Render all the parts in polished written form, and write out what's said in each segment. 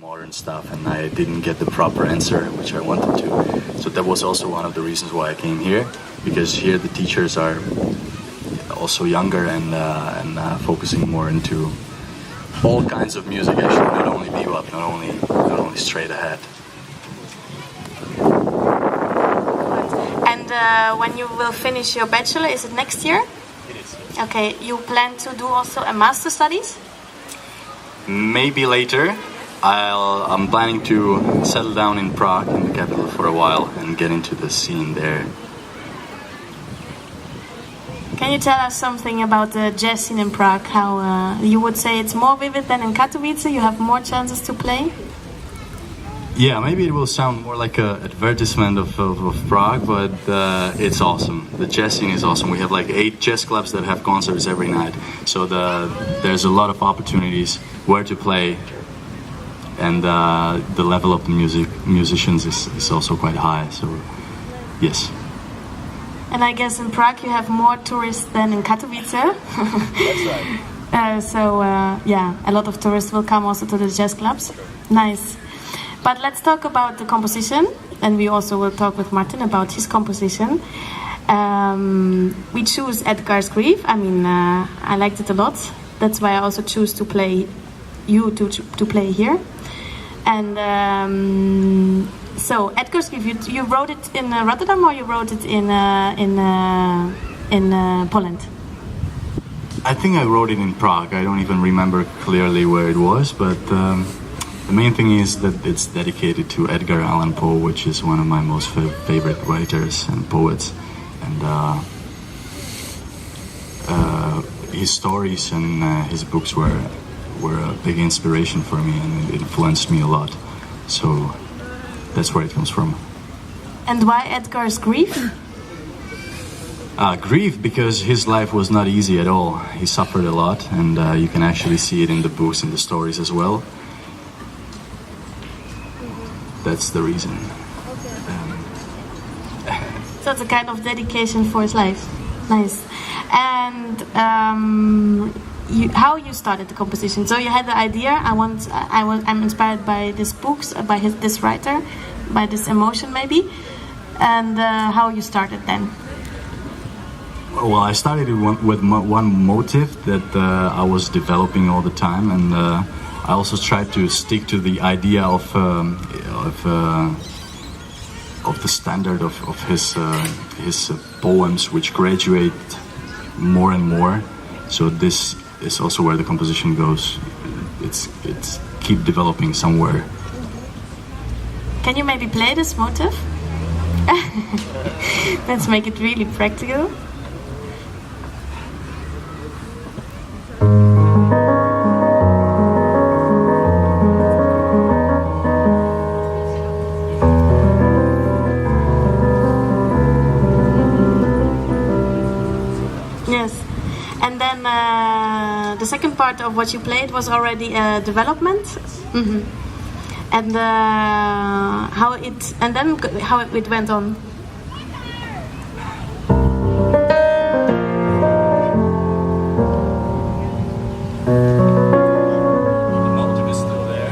modern stuff, and I didn't get the proper answer which I wanted to. So that was also one of the reasons why I came here, because here the teachers are also younger and focusing more into all kinds of music. Actually, not only bebop, not only straight ahead. And when you will finish your bachelor, is it next year? It is. Okay, you plan to do also a master studies? Maybe later. I'm planning to settle down in Prague, in the capital, for a while and get into the scene there. Can you tell us something about the jazz scene in Prague? How you would say it's more vivid than in Katowice? You have more chances to play? Yeah, maybe it will sound more like an advertisement of Prague, but it's awesome. The jazz scene is awesome. We have like 8 jazz clubs that have concerts every night. So there's a lot of opportunities where to play, and the level of the musicians is also quite high. So yes. And I guess in Prague you have more tourists than in Katowice. That's right. Yeah, a lot of tourists will come also to the jazz clubs. Nice. But let's talk about the composition, and we also will talk with Martin about his composition. We choose Edgar's Grief. I mean, I liked it a lot. That's why I also choose to play you to play here. And so Edgar's Grief, you wrote it in Rotterdam, or you wrote it in Poland? I think I wrote it in Prague. I don't even remember clearly where it was, but the main thing is that it's dedicated to Edgar Allan Poe, which is one of my most favorite writers and poets. And his stories and his books were a big inspiration for me, and it influenced me a lot. So that's where it comes from. And why Edgar's Grief? Grief, because his life was not easy at all. He suffered a lot, and you can actually see it in the books and the stories as well. That's the reason. So it's a kind of dedication for his life. Nice. And how you started the composition? So you had the idea. I'm inspired by these books, by this writer, by this emotion maybe. And how you started then? Well, I started with one motive that I was developing all the time, and I also tried to stick to the idea of the standard of his poems, which graduate more and more. So this is also where the composition goes. It's keep developing somewhere. Can you maybe play this motive? Let's make it really practical. The second part of what you played was already development, and how it went on. The motive is still there.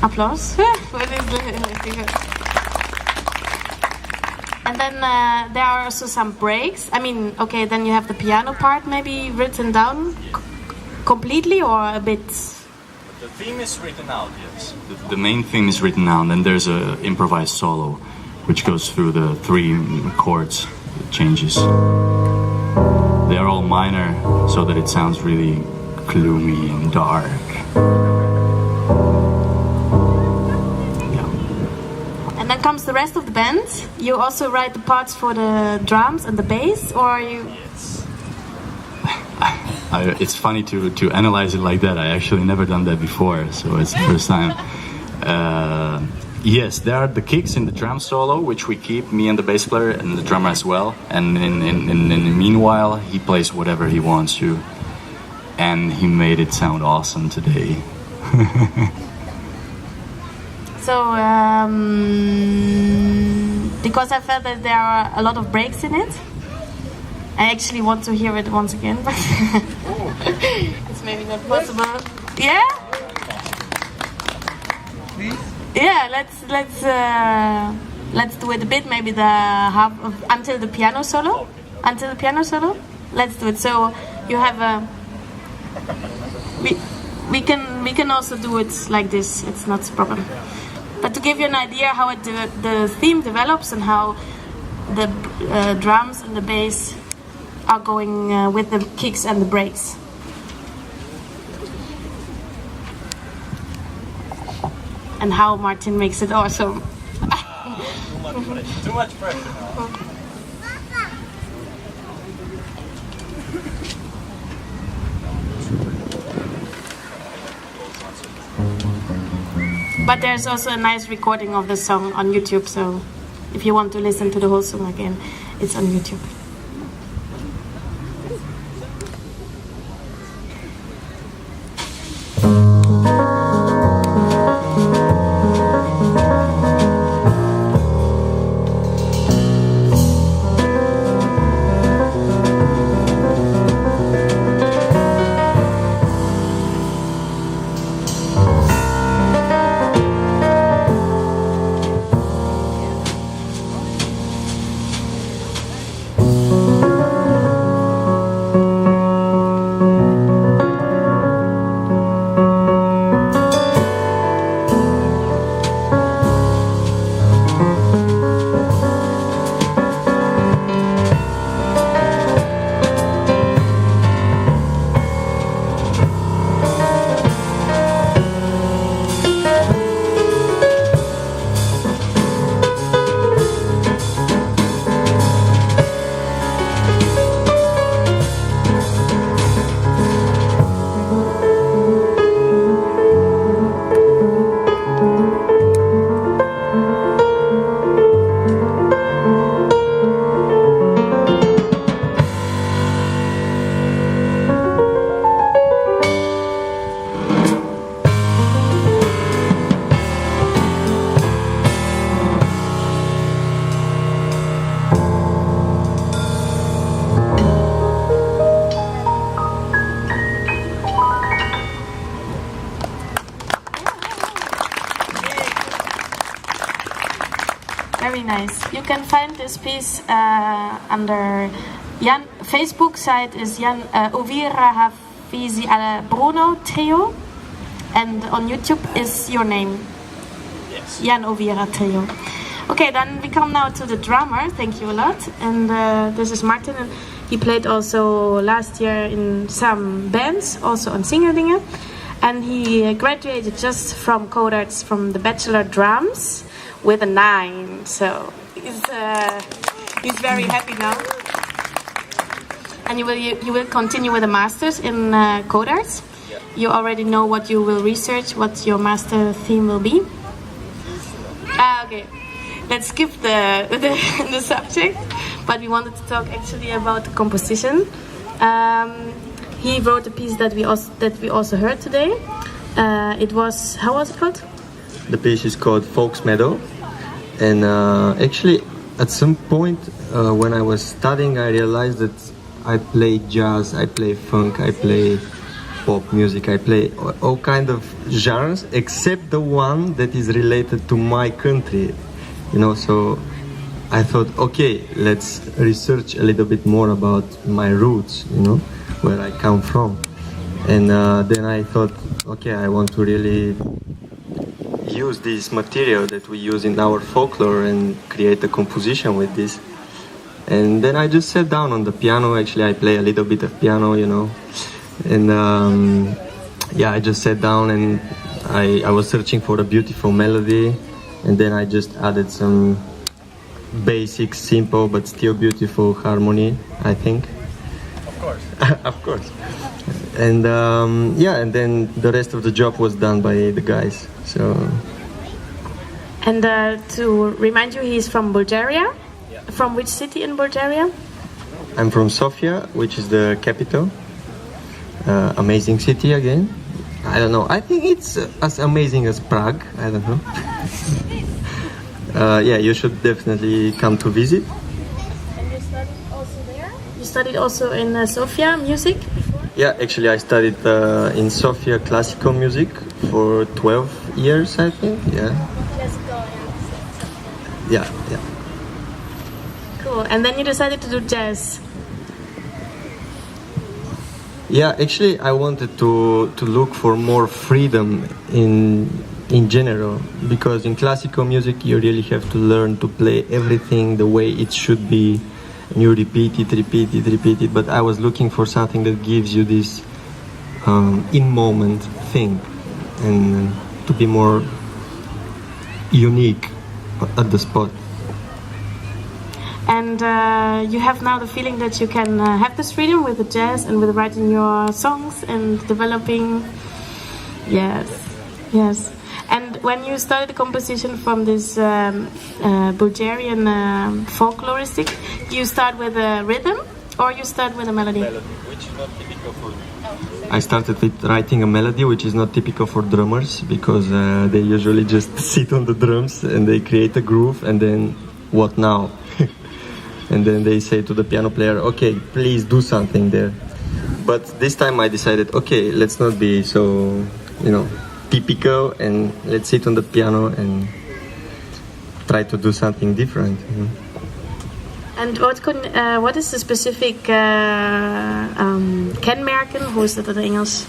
Applause. And then there are also some breaks. I mean, okay, then you have the piano part maybe written down completely or a bit. The theme is written out, yes. The main theme is written out, and there's an improvised solo, which goes through the 3 chords changes. They are all minor, so that it sounds really gloomy and dark. And then comes the rest of the band. You also write the parts for the drums and the bass, or you? Yes. It's funny to analyze it like that. I actually never done that before, so it's the first time. Yes, there are the kicks in the drum solo, which we keep, me and the bass player and the drummer as well. And in the meanwhile, he plays whatever he wants to. And he made it sound awesome today. So, because I felt that there are a lot of breaks in it, I actually want to hear it once again, but it's maybe not possible. Yeah? Please? Yeah, let's do it a bit, maybe the half of, until the piano solo. Until the piano solo, let's do it. So you have a. We can also do it like this. It's not a problem. But to give you an idea how the theme develops and how the drums and the bass are going with the kicks and the breaks. And how Martin makes it awesome. Too much pressure now. But there's also a nice recording of the song on YouTube, so if you want to listen to the whole song again, it's on YouTube. Very nice. You can find this piece under Jan Facebook site is Jan Uvira Hafizi Bruno Trio, and on YouTube is your name. Yes. Jan Uvira Trio. Okay, then we come now to the drummer. Thank you a lot. And this is Martin. And he played also last year in some bands, also on Singerdingen. And he graduated just from Codarts from the Bachelor Drums with a 9. So he's very happy now. And you will continue with a master's in Codarts. Yeah. You already know what you will research, what your master theme will be. Okay. Let's skip the subject, but we wanted to talk actually about composition. He wrote a piece that we also heard today. It was, how was it called? The piece is called Folks Meadow, and actually at some point when I was studying, I realized that I play jazz, I play funk, I play pop music, I play all kind of genres except the one that is related to my country, you know. So I thought, okay, let's research a little bit more about my roots, you know, where I come from. And then I thought, okay, I want to really use this material that we use in our folklore and create a composition with this. And then I just sat down on the piano. Actually, I play a little bit of piano, you know. And yeah, I just sat down and I was searching for a beautiful melody. And then I just added some basic, simple, but still beautiful harmony, I think. Of course. Of course. And yeah, and then the rest of the job was done by the guys. So And to remind you, he's from Bulgaria. Yeah. From which city in Bulgaria? I'm from Sofia, which is the capital. Amazing city again. I don't know. I think it's as amazing as Prague. I don't know. Yeah, you should definitely come to visit. And you studied also there? You studied also in Sofia music? Yeah, actually I studied in Sofia classical music for 12 years, I think. Yeah. Classical, Yeah, yeah. Cool. And then you decided to do jazz. Yeah, actually I wanted to look for more freedom in general, because in classical music you really have to learn to play everything the way it should be, and you repeat it, but I was looking for something that gives you this in-moment thing, and to be more unique at the spot. And you have now the feeling that you can have this freedom with the jazz and with writing your songs and developing. Yes, yes. And when you started the composition from this Bulgarian folkloristic, you start with a rhythm or you start with a melody? Which is not typical for me. I started with writing a melody, which is not typical for drummers, because they usually just sit on the drums and they create a groove, and then what now? And then they say to the piano player, okay, please do something there. But this time I decided, okay, let's not be so, typical, and let's sit on the piano and try to do something different. And what is the specific kenmerken? Hoe is dat in Engels?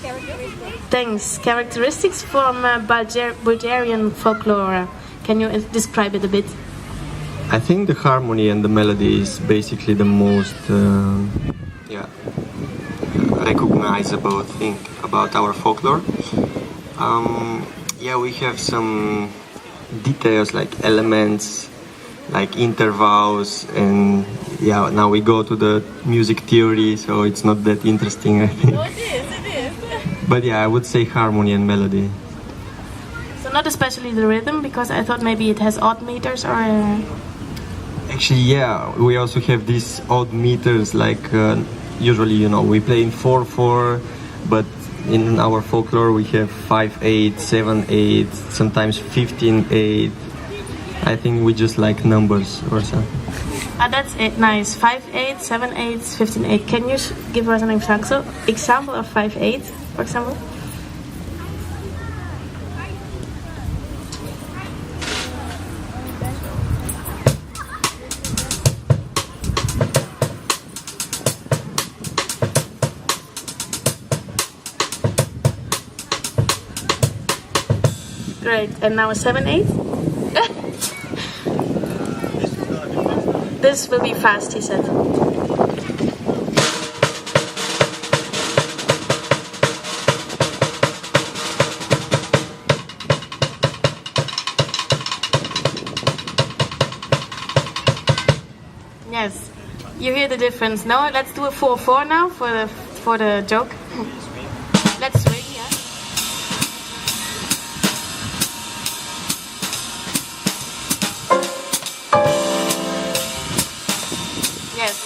Thanks. Characteristics from Bulgarian folklore. Can you describe it a bit? I think the harmony and the melody is basically the most recognizable thing about our folklore. We have some details like elements, like intervals, and now we go to the music theory, so it's not that interesting, I think. Oh, it is. But I would say harmony and melody. So not especially the rhythm, because I thought maybe it has odd meters or... Actually, we also have these odd meters, like usually, we play in 4/4, but in our folklore we have 5/8, 7/8, sometimes 15/8. I think we just like numbers or something. That's it, nice. 5/8, 7/8, 15/8. Can you give us an example of 5/8, for example? Great, and now a 7/8? This will be fast, he said. Yes, you hear the difference. No, let's do a 4/4 now for the joke. Let's swing, yeah. Yes.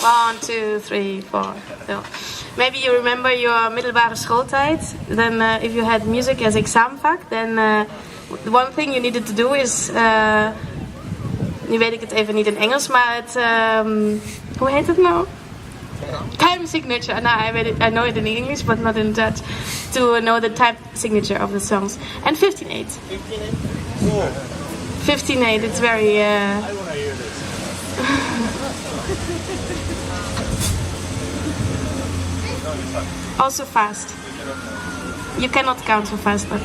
1, 2, 3, 4. So, maybe you remember your middelbare schooltijd. Then if you had music as examenvak, then the one thing you needed to do is... nu weet ik het even niet in Engels, maar het... hoe heet het nou? Time signature. No, I know it in English, but not in Dutch. To know the time signature of the songs. And 15/8. 15/8. It's very... I want to hear this. Also fast. You cannot count so fast, but...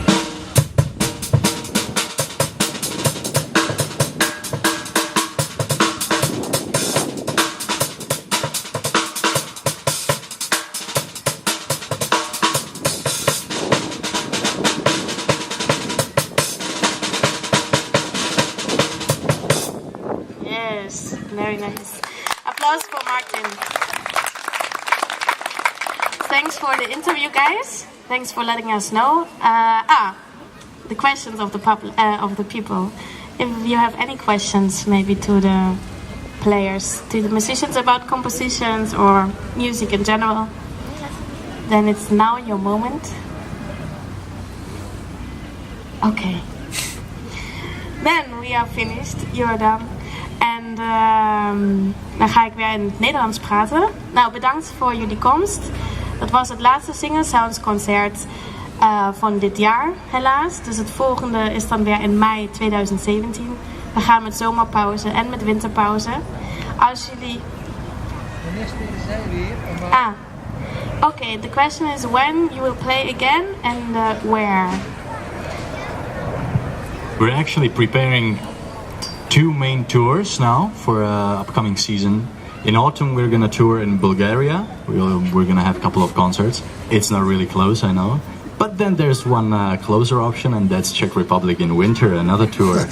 Yes, very nice. Applause for Martin. Thanks for the interview, guys. Thanks for letting us know. the questions of the people. If you have any questions, maybe to the players, to the musicians about compositions or music in general, then it's now your moment. Okay. Then we are finished. You're done. En dan ga ik weer in het Nederlands praten. Nou, bedankt voor jullie komst. Dat was het laatste SingelSounds concert van dit jaar, helaas. Dus het volgende is dan weer in mei 2017. We gaan met zomerpauze en met winterpauze. Als jullie... Wanneer spelen zij weer? Okay, the question is when you will play again and where? We're actually preparing 2 main tours now for upcoming season. In autumn we're gonna tour in Bulgaria. We're gonna have a couple of concerts. It's not really close, I know. But then there's one closer option, and that's Czech Republic in winter, another tour.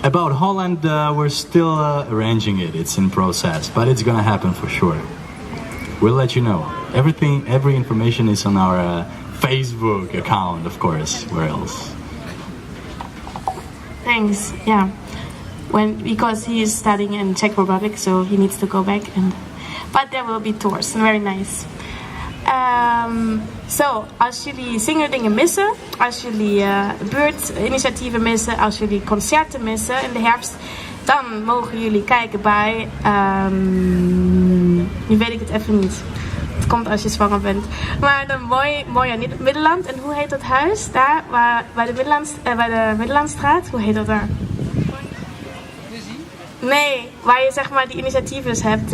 About Holland, we're still arranging it. It's in process, but it's gonna happen for sure. We'll let you know. Every information is on our Facebook account, of course. Where else? Thanks. Yeah. Because he is studying in Czech Republic, so he needs to go back. But there will be tours, very nice. Als jullie singeldingen missen, als jullie buurtinitiatieven missen, als jullie concerten missen in de herfst, dan mogen jullie kijken bij, nu weet ik het even niet. Het komt als je zwanger bent. Maar de mooie Middelland. En hoe heet dat huis? Daar, bij de Middellandstraat. Hoe heet dat daar? Nee, waar je zeg maar die initiatieven hebt.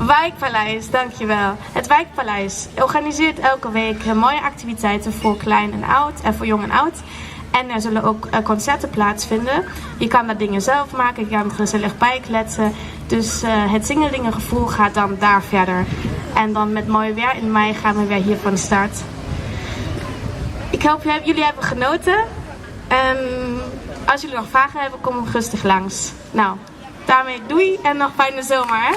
Wijkpaleis, dankjewel. Het Wijkpaleis organiseert elke week mooie activiteiten voor klein en oud en voor jong en oud. En er zullen ook concerten plaatsvinden. Je kan daar dingen zelf maken, je kan er gezellig bij kletsen. Dus het singeldingengevoel gaat dan daar verder. En dan met mooi weer in mei gaan we weer hier van de start. Ik hoop jullie hebben genoten. En als jullie nog vragen hebben, kom rustig langs. Nou, daarmee doei en nog fijne zomer, hè?